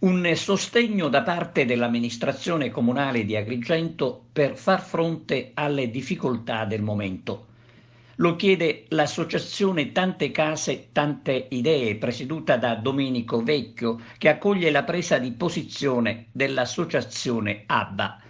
Un sostegno da parte dell'amministrazione comunale di Agrigento per far fronte alle difficoltà del momento. Lo chiede l'associazione Tante Case, Tante Idee, presieduta da Domenico Vecchio, che accoglie la presa di posizione dell'associazione ABBA.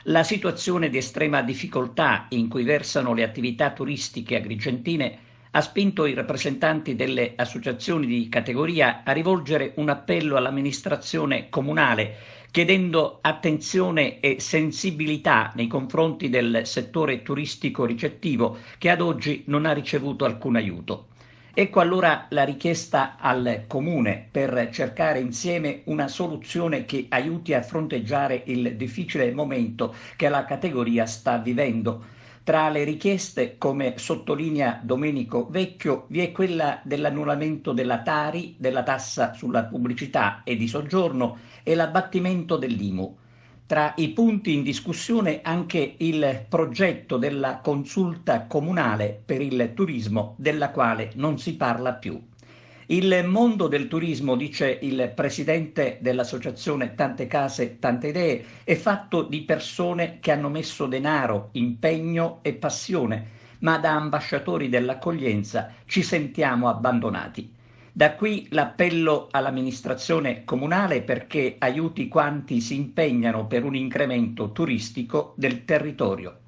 La situazione di estrema difficoltà in cui versano le attività turistiche agrigentine ha spinto i rappresentanti delle associazioni di categoria a rivolgere un appello all'amministrazione comunale, chiedendo attenzione e sensibilità nei confronti del settore turistico ricettivo che ad oggi non ha ricevuto alcun aiuto. Ecco allora la richiesta al Comune per cercare insieme una soluzione che aiuti a fronteggiare il difficile momento che la categoria sta vivendo. Tra le richieste, come sottolinea Domenico Vecchio, vi è quella dell'annullamento della Tari, della tassa sulla pubblicità e di soggiorno e l'abbattimento dell'IMU. Tra i punti in discussione anche il progetto della consulta comunale per il turismo, della quale non si parla più. Il mondo del turismo, dice il presidente dell'associazione Tante Case, Tante Idee, è fatto di persone che hanno messo denaro, impegno e passione, ma da ambasciatori dell'accoglienza ci sentiamo abbandonati. Da qui l'appello all'amministrazione comunale perché aiuti quanti si impegnano per un incremento turistico del territorio.